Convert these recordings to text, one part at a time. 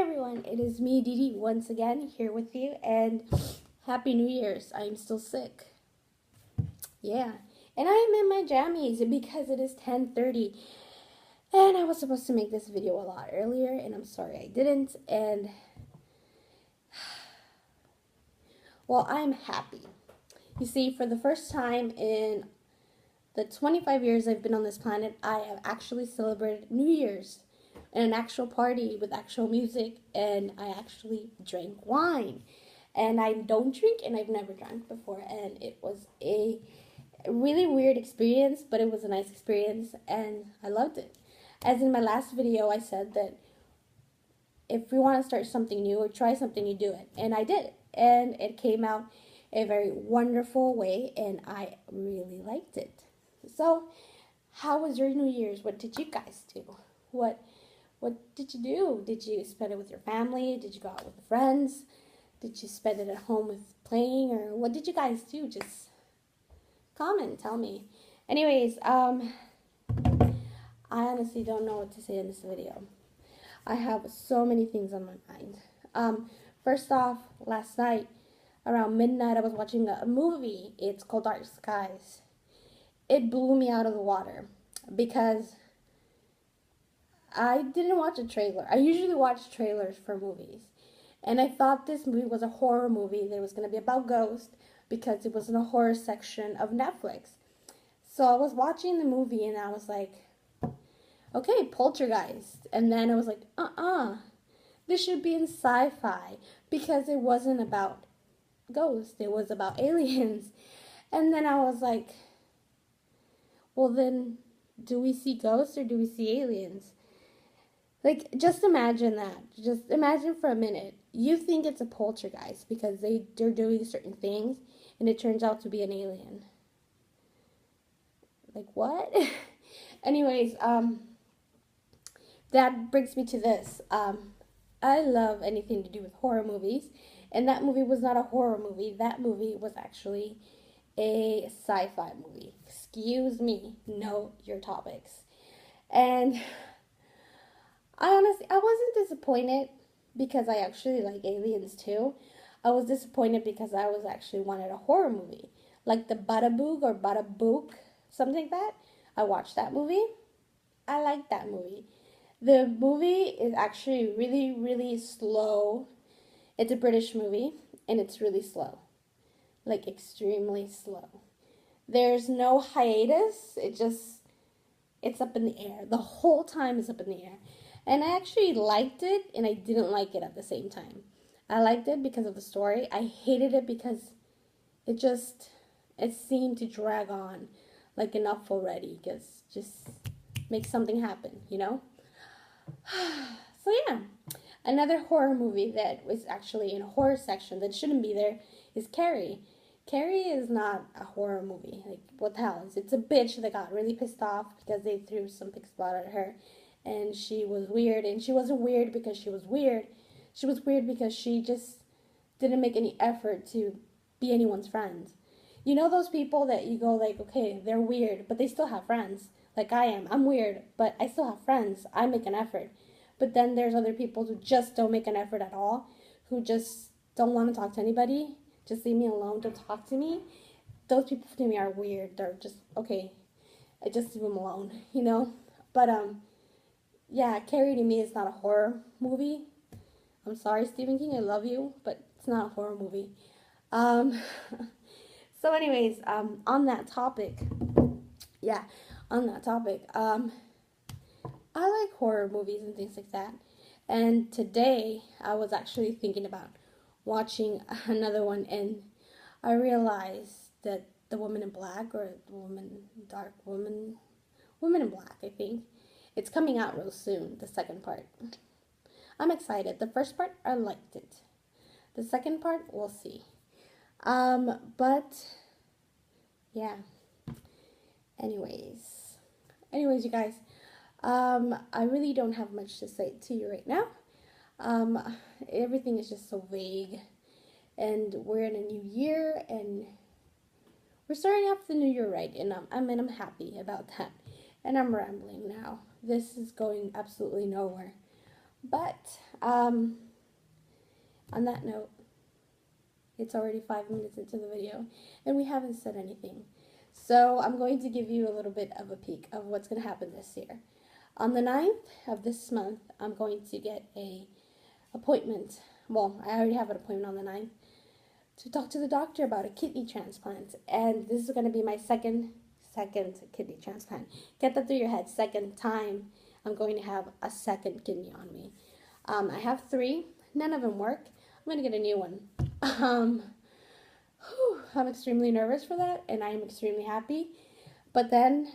everyone, it is me, Didi, once again here with you, and Happy New Year's. I'm still sick. Yeah, and I am in my jammies because it is 10:30, and I was supposed to make this video a lot earlier, and I'm sorry I didn't, and well, I'm happy. You see, for the first time in the 25 years I've been on this planet, I have actually celebrated New Year's in an actual party with actual music, and I actually drank wine. And I don't drink, and I've never drank before, and it was a really weird experience, but it was a nice experience, and I loved it. As in my last video, I said that if you want to start something new or try something, you do it, and I did it, and it came out a very wonderful way, and I really liked it. So, how was your New Year's? What did you guys do? What did you do? Did you spend it with your family? Did you go out with friends? Did you spend it at home with playing? Or what did you guys do? Just comment, tell me. Anyways, I honestly don't know what to say in this video. I have so many things on my mind. First off, last night, around midnight, I was watching a movie. It's called Dark Skies. It blew me out of the water because I didn't watch a trailer. I usually watch trailers for movies. And I thought this movie was a horror movie that was going to be about ghosts because it was in a horror section of Netflix. So I was watching the movie and I was like, okay, Poltergeist. And then I was like, this should be in sci-fi because it wasn't about ghosts. It was about aliens. And then I was like, well then, do we see ghosts or do we see aliens? Like, just imagine that. Just imagine for a minute. You think it's a poltergeist because they're doing certain things, and it turns out to be an alien. Like, what? Anyways, that brings me to this. I love anything to do with horror movies, and that movie was not a horror movie. That movie was actually a sci-fi movie. Excuse me. Know your topics. And I wasn't disappointed because I actually like aliens too. I was disappointed because I was actually wanted a horror movie. Like the Badaboog or Badabook, something like that. I watched that movie. I liked that movie. The movie is actually really, really slow. It's a British movie, and it's really slow. Like, extremely slow. There's no hiatus. It's up in the air. The whole time is up in the air. And I actually liked it, and I didn't like it at the same time. I liked it because of the story. I hated it because it seemed to drag on. Like, enough already. Just make something happen, you know? So, yeah. Another horror movie that was actually in a horror section that shouldn't be there is Carrie. Carrie is not a horror movie. Like, what the hell? It's a bitch that got really pissed off because they threw some pig spot at her. And she was weird. And she wasn't weird because she was weird. She was weird because she just didn't make any effort to be anyone's friend. You know those people that you go like, okay, they're weird, but they still have friends. Like I am. I'm weird, but I still have friends. I make an effort. But then there's other people who just don't make an effort at all. Who just don't want to talk to anybody. Just leave me alone. Don't talk to me. Those people to me are weird. They're just, okay, I just leave them alone, you know? But, yeah, Carrie to me is not a horror movie. I'm sorry, Stephen King, I love you, but it's not a horror movie. So anyways, on that topic, I like horror movies and things like that. And today, I was actually thinking about watching another one, and I realized that the Woman in Black, or the Woman in Black, I think, it's coming out real soon, the second part. I'm excited. The first part, I liked it. The second part, we'll see. But, yeah. Anyways, you guys, I really don't have much to say to you right now. Everything is just so vague, and we're in a new year, and we're starting off the new year right, and I'm happy about that. And I'm rambling now. This is going absolutely nowhere. But on that note, it's already 5 minutes into the video, and we haven't said anything. So I'm going to give you a little bit of a peek of what's going to happen this year. On the 9th of this month, I'm going to get a appointment. Well, I already have an appointment on the 9th to talk to the doctor about a kidney transplant. And this is going to be my second kidney transplant. Get that through your head. Second time I'm going to have a second kidney on me. I have 3. None of them work. I'm going to get a new one. I'm extremely nervous for that, and I am extremely happy. But then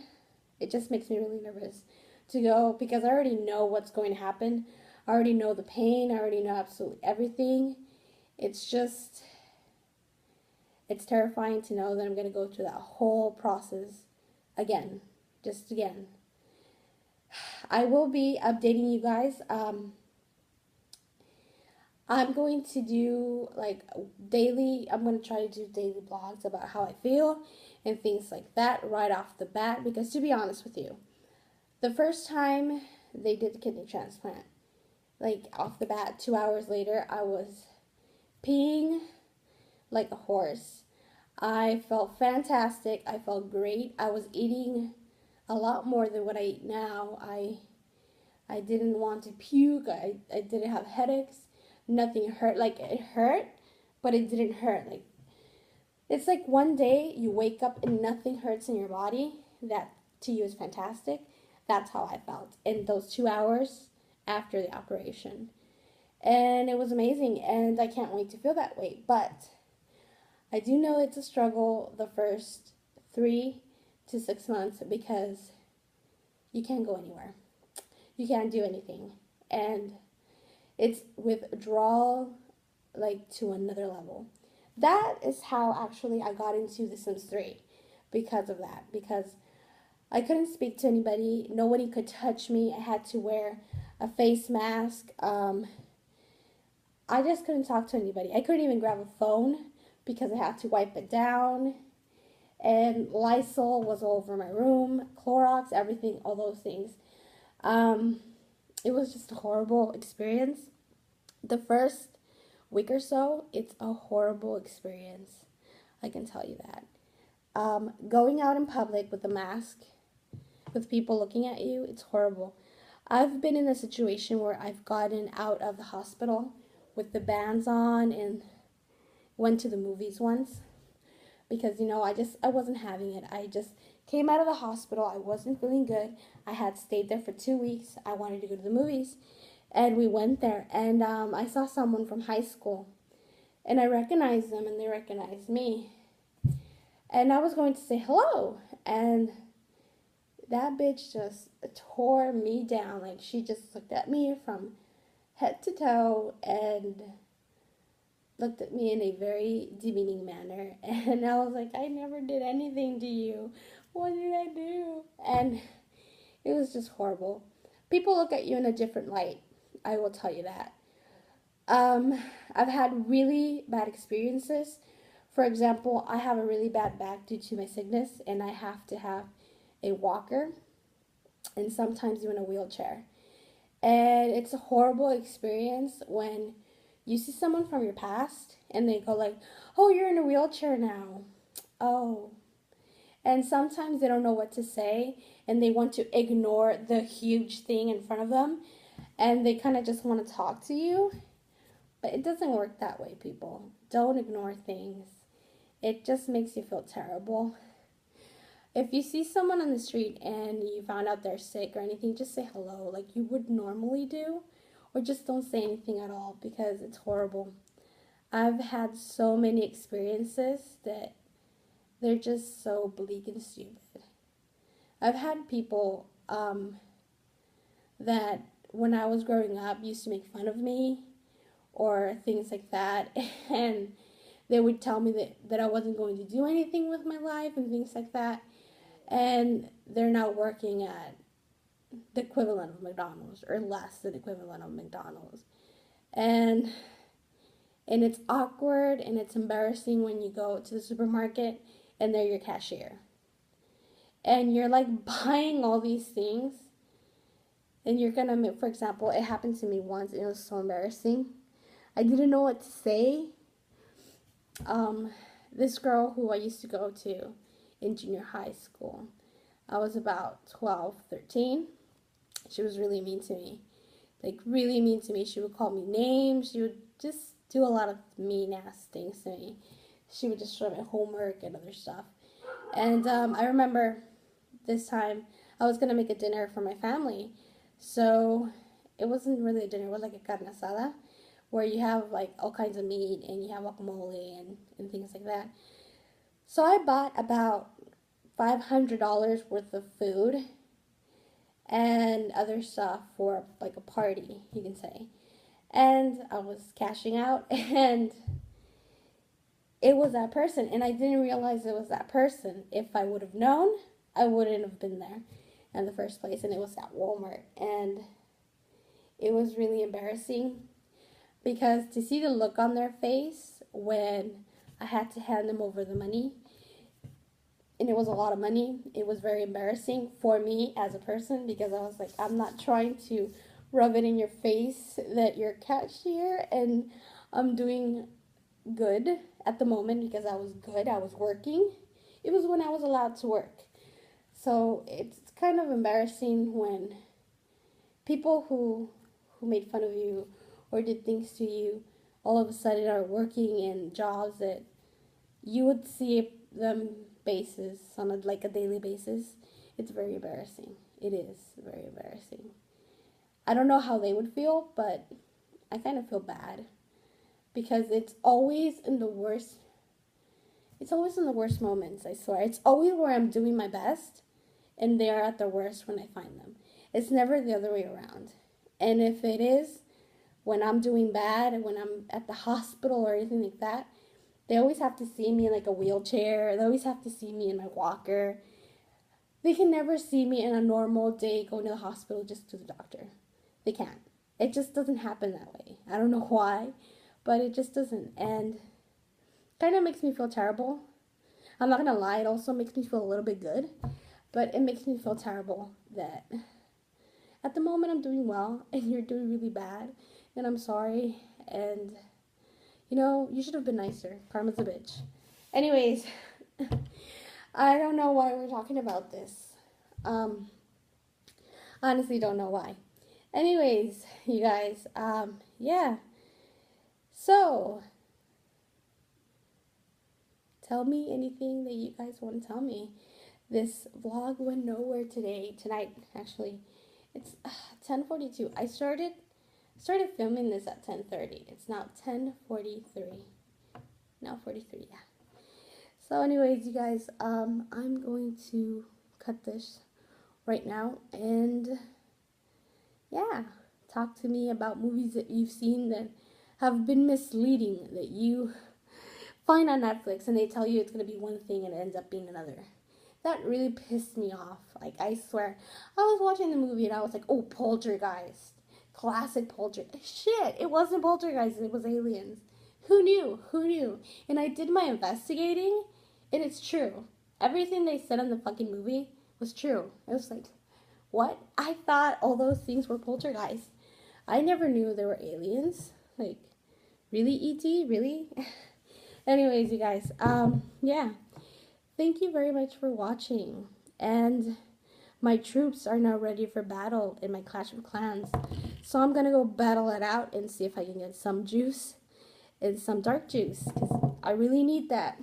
it just makes me really nervous to go because I already know what's going to happen. I already know the pain. I already know absolutely everything. It's terrifying to know that I'm going to go through that whole process again, just again. I will be updating you guys. I'm going to do like daily, I'm going to try to do daily blogs about how I feel and things like that right off the bat. Because to be honest with you, the first time they did the kidney transplant, like off the bat, 2 hours later, I was peeing like a horse. I felt fantastic. I felt great. I was eating a lot more than what I eat now. I didn't want to puke. I didn't have headaches. Nothing hurt. Like, it hurt, but it didn't hurt. Like, it's like one day you wake up and nothing hurts in your body. That to you is fantastic. That's how I felt in those 2 hours after the operation. And it was amazing, and I can't wait to feel that way. But I do know it's a struggle the first 3 to 6 months because you can't go anywhere. You can't do anything. And it's withdrawal like to another level. That is how actually I got into The Sims 3 because of that. Because I couldn't speak to anybody. Nobody could touch me. I had to wear a face mask. I just couldn't talk to anybody. I couldn't even grab a phone because I had to wipe it down. And Lysol was all over my room, Clorox, everything, all those things. It was just a horrible experience. The first week or so, it's a horrible experience. I can tell you that. Going out in public with a mask, with people looking at you, it's horrible. I've been in a situation where I've gotten out of the hospital with the bands on and went to the movies once because, I wasn't having it. I just came out of the hospital. I wasn't feeling good. I had stayed there for 2 weeks. I wanted to go to the movies, and we went there, and I saw someone from high school, and I recognized them, and they recognized me, and I was going to say hello, and that bitch just tore me down. Like, she just looked at me from head to toe and looked at me in a very demeaning manner. And I was like, I never did anything to you. What did I do? And it was just horrible. People look at you in a different light. I will tell you that. I've had really bad experiences. For example, I have a really bad back due to my sickness, and I have to have a walker and sometimes even a wheelchair. And it's a horrible experience when you see someone from your past and they go like, oh, you're in a wheelchair now. Oh. And sometimes they don't know what to say and they want to ignore the huge thing in front of them and they kind of just want to talk to you. But it doesn't work that way, people. Don't ignore things. It just makes you feel terrible. If you see someone on the street and you found out they're sick or anything, just say hello like you would normally do. Or just don't say anything at all because it's horrible. I've had so many experiences that they're just so bleak and stupid. I've had people that when I was growing up used to make fun of me or things like that. And they would tell me that I wasn't going to do anything with my life and things like that. And they're now working at the equivalent of McDonald's or less than equivalent of McDonald's. And it's awkward and it's embarrassing when you go to the supermarket and they're your cashier. And you're like buying all these things And you're gonna, for example, it happened to me once, and it was so embarrassing. I didn't know what to say. Um, this girl who I used to go to in junior high school, I was about 12, 13. She was really mean to me. Like, really mean to me. She would call me names. She would just do a lot of mean ass things to me. She would destroy my homework and other stuff. And I remember this time I was going to make a dinner for my family. So it wasn't really a dinner. It was like a carne asada, where you have like all kinds of meat and you have guacamole and things like that. So I bought about $500 worth of food and other stuff for like a party, you can say. And I was cashing out, and it was that person, and I didn't realize it was that person. If I would have known, I wouldn't have been there in the first place, and it was at Walmart. And it was really embarrassing, because to see the look on their face when I had to hand them over the money, and it was a lot of money, it was very embarrassing for me as a person, because I was like, I'm not trying to rub it in your face that you're a cashier and I'm doing good at the moment, because I was good, I was working. It was when I was allowed to work. So it's kind of embarrassing when people who made fun of you or did things to you all of a sudden are working in jobs that you would see them basis on like a daily basis. It's very embarrassing. It is very embarrassing. I don't know how they would feel, but I kind of feel bad, because it's always in the worst. It's always in the worst moments, I swear. It's always where I'm doing my best and they are at their worst when I find them. It's never the other way around. And if it is when I'm doing bad and when I'm at the hospital or anything like that, they always have to see me in like a wheelchair. They always have to see me in my walker. They can never see me in a normal day going to the hospital just to the doctor. They can't. It just doesn't happen that way. I don't know why, but it just doesn't. And kind of makes me feel terrible. I'm not going to lie. It also makes me feel a little bit good, but it makes me feel terrible that at the moment I'm doing well and you're doing really bad, and I'm sorry. And you should have been nicer. Karma's a bitch. Anyways, I don't know why we're talking about this. Honestly, don't know why. Anyways, you guys, yeah. So, tell me anything that you guys want to tell me. This vlog went nowhere tonight, actually. It's 10:42. I started filming this at 10:30. It's now 10:43. Now 43, yeah. So anyways, you guys, I'm going to cut this right now, and yeah, talk to me about movies that you've seen that have been misleading, that you find on Netflix and they tell you it's going to be one thing and it ends up being another. That really pissed me off. Like, I swear, I was watching the movie and I was like, oh, Poltergeist. Classic Poltergeist. Shit, it wasn't Poltergeist, it was aliens. Who knew? Who knew? And I did my investigating, and it's true. Everything they said in the fucking movie was true. It was like, what? I thought all those things were Poltergeist. I never knew there were aliens. Like, really, E.T.? Really? Anyways, you guys, yeah. Thank you very much for watching. And my troops are now ready for battle in my Clash of Clans. So I'm going to go battle it out and see if I can get some juice and some dark juice, because I really need that.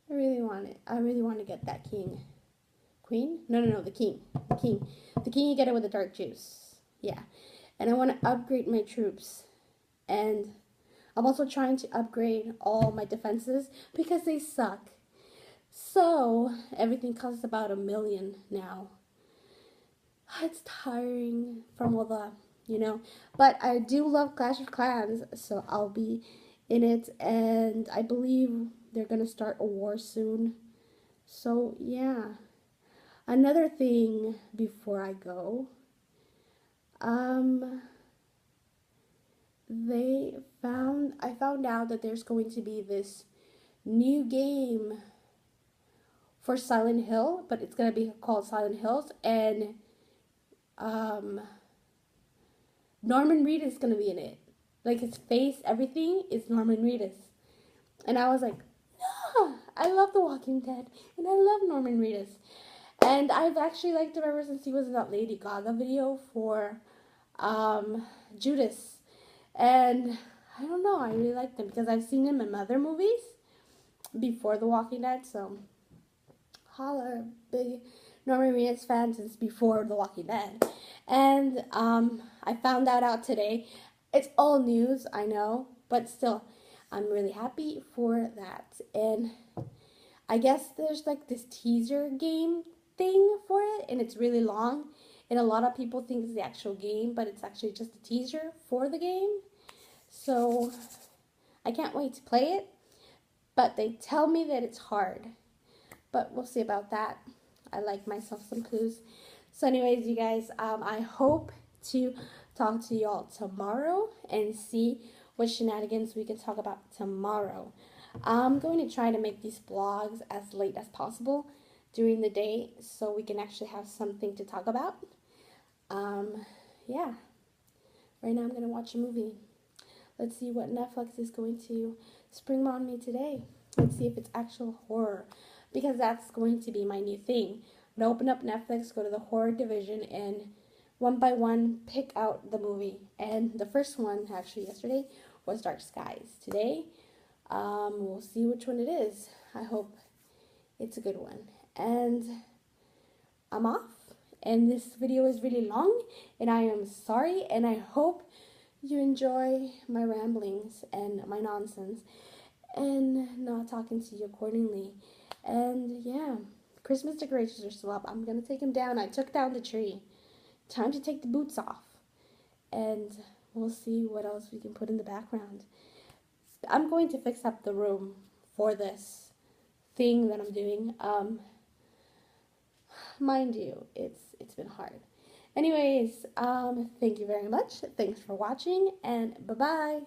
I really want it. I really want to get that king. Queen? No, the king. The king. The king, you get it with the dark juice. Yeah. And I want to upgrade my troops. And I'm also trying to upgrade all my defenses because they suck. So, everything costs about $1 million now. It's tiring from all the, But I do love Clash of Clans, so I'll be in it. And I believe they're going to start a war soon. So, yeah. Another thing before I go. I found out that there's going to be this new game for Silent Hill, but it's going to be called Silent Hills, and Norman Reedus is gonna be in it. Like his face, everything is Norman Reedus. And I was like, no, I love The Walking Dead, and I love Norman Reedus. And I've actually liked him ever since he was in that Lady Gaga video for Judas. And I don't know, I really liked him because I've seen him in other movies before The Walking Dead. So, holla, big Norman Reedus fan since before The Walking Dead. And I found that out today. It's all news, I know, but still, I'm really happy for that. And I guess there's like this teaser game thing for it, and it's really long. And a lot of people think it's the actual game, but it's actually just a teaser for the game. So I can't wait to play it. But they tell me that it's hard. But we'll see about that. I like myself some clues. So anyways, you guys, I hope to talk to you all tomorrow and see what shenanigans we can talk about tomorrow. I'm going to try to make these vlogs as late as possible during the day so we can actually have something to talk about. Yeah. Right now I'm going to watch a movie. Let's see what Netflix is going to spring on me today. Let's see if it's actual horror, because that's going to be my new thing. I'm going to open up Netflix, go to the horror division, and one by one pick out the movie. And the first one, actually yesterday, was Dark Skies. Today, we'll see which one it is. I hope it's a good one. And I'm off. And this video is really long, and I am sorry, and I hope you enjoy my ramblings and my nonsense and not talking to you accordingly. And yeah, Christmas decorations are still up. I'm gonna take them down. I took down the tree. Time to take the boots off, and we'll see what else we can put in the background. I'm going to fix up the room for this thing that I'm doing. Mind you, it's been hard. Anyways, thank you very much. Thanks for watching, and bye-bye.